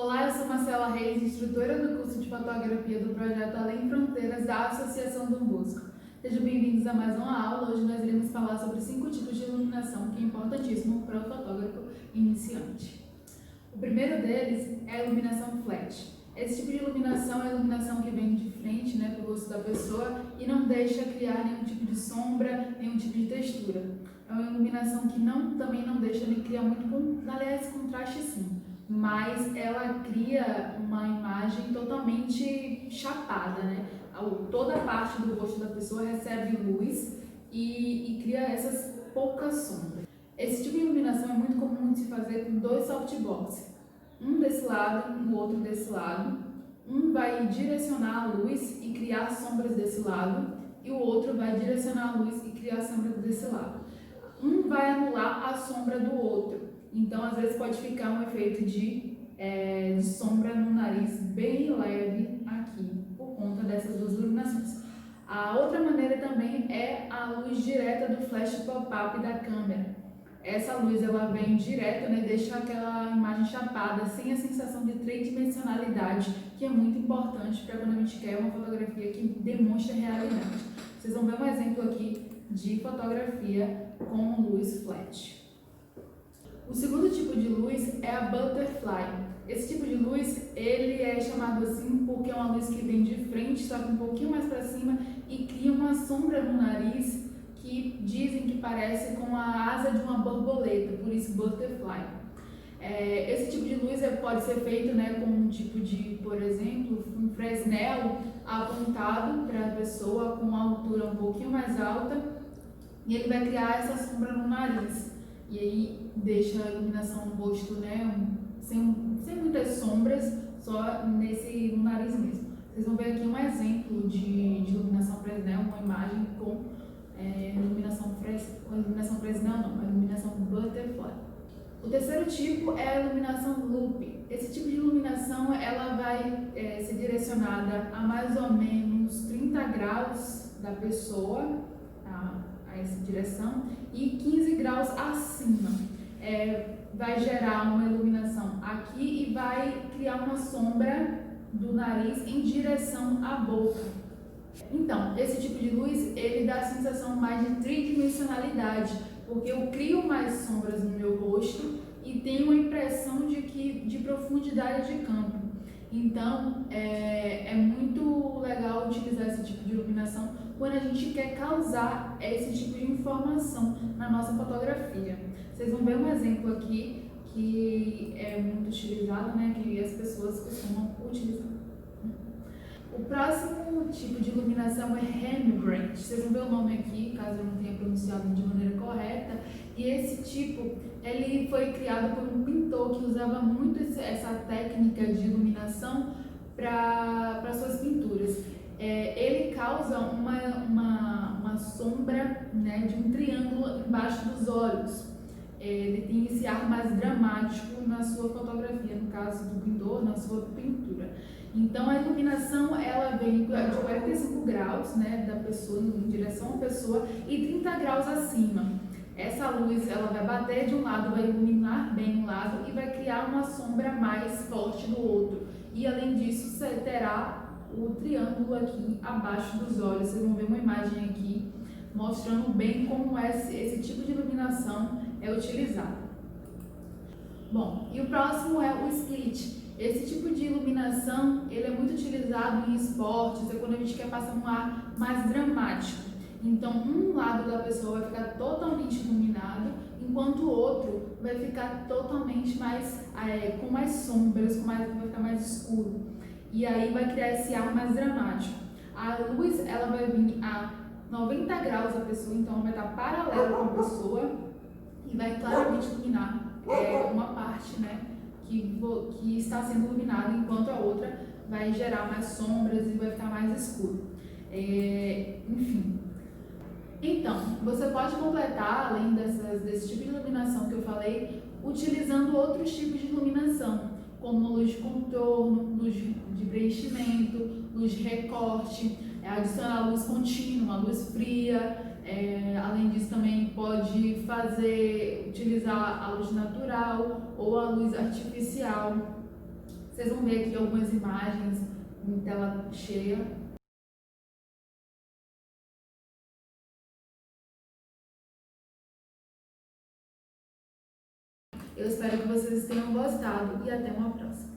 Olá, eu sou Marcela Reis, instrutora do curso de fotografia do projeto Além Fronteiras da Associação Dom Bosco. Sejam bem-vindos a mais uma aula. Hoje nós iremos falar sobre 5 tipos de iluminação que é importantíssimo para o fotógrafo iniciante. O primeiro deles é a iluminação flat. Esse tipo de iluminação é a iluminação que vem de frente para o rosto da pessoa e não deixa criar nenhum tipo de sombra, nenhum tipo de textura. É uma iluminação que também não deixa nem criar muito, aliás, contraste sim, mas ela cria uma imagem totalmente chapada, Toda a parte do rosto da pessoa recebe luz e cria essas poucas sombras. Esse tipo de iluminação é muito comum de se fazer com 2 softbox. Um desse lado, o outro desse lado. Um vai direcionar a luz e criar sombras desse lado, e o outro vai direcionar a luz e criar sombras desse lado. Um vai anular a sombra do outro, então às vezes pode ficar um efeito de sombra no nariz bem leve aqui, por conta dessas 2 iluminações. A outra maneira também é a luz direta do flash pop-up da câmera. Essa luz ela vem direto, deixa aquela imagem chapada, sem a sensação de tridimensionalidade, que é muito importante para quando a gente quer uma fotografia que demonstre realidade. Vocês vão ver um exemplo aqui de fotografia com luz flat. O segundo tipo de luz é a butterfly. Esse tipo de luz, ele é chamado assim porque é uma luz que vem de frente, só que um pouquinho mais para cima, e cria uma sombra no nariz que dizem que parece com a asa de uma borboleta, por isso butterfly. Esse tipo de luz pode ser feito com um tipo de, por exemplo, um Fresnel apontado para a pessoa com uma altura um pouquinho mais alta, e ele vai criar essa sombra no nariz. E aí deixa a iluminação no rosto sem muitas sombras, só no nariz mesmo. Vocês vão ver aqui um exemplo de iluminação Fresnel, uma imagem com iluminação Fresnel não, a iluminação Butterfly. O terceiro tipo é a iluminação Loop. Esse tipo de iluminação ela vai ser direcionada a mais ou menos 30 graus da pessoa, a essa direção, e 15 graus acima. Vai gerar uma iluminação aqui e vai criar uma sombra do nariz em direção à boca. Então, esse tipo de luz, ele dá a sensação mais de tridimensionalidade, porque eu crio mais sombras no meu rosto e tenho uma impressão de profundidade de campo. Então, é muito legal utilizar esse tipo de iluminação quando a gente quer causar esse tipo de informação na nossa fotografia. Vocês vão ver um exemplo aqui que é muito utilizado, que as pessoas costumam utilizar. O próximo tipo de iluminação é Rembrandt. Vocês vão ver o nome aqui, caso eu não tenha pronunciado de maneira correta. E esse tipo, ele foi criado por um pintor que usava muito essa técnica de iluminação para suas pinturas. Ele causa uma sombra de um triângulo embaixo dos olhos. Ele tem esse ar mais dramático na sua fotografia, no caso do pintor, na sua pintura. Então a iluminação ela vem de 45 graus da pessoa, em direção à pessoa, e 30 graus acima. Essa luz ela vai bater de um lado, vai iluminar bem um lado e vai criar uma sombra mais forte do outro. E além disso, você terá o triângulo aqui abaixo dos olhos. Vocês vão ver uma imagem aqui mostrando bem como esse tipo de iluminação é utilizado. Bom, e o próximo é o split. Esse tipo de iluminação ele é muito utilizado em esportes, quando a gente quer passar um ar mais dramático. Então, um lado da pessoa vai ficar totalmente iluminado, enquanto o outro vai ficar totalmente com mais sombras, vai ficar mais escuro. E aí vai criar esse ar mais dramático. A luz ela vai vir a 90 graus da pessoa, então ela vai estar paralela com a pessoa e vai claramente iluminar uma parte que está sendo iluminada, enquanto a outra vai gerar mais sombras e vai ficar mais escuro. Enfim. Então, você pode completar, além desse tipo de iluminação que eu falei, utilizando outros tipos de iluminação, como luz de contorno, luz de preenchimento, luz de recorte, adicionar luz contínua, luz fria. Além disso, também pode utilizar a luz natural ou a luz artificial. Vocês vão ver aqui algumas imagens em tela cheia. Eu espero que vocês tenham gostado e até uma próxima.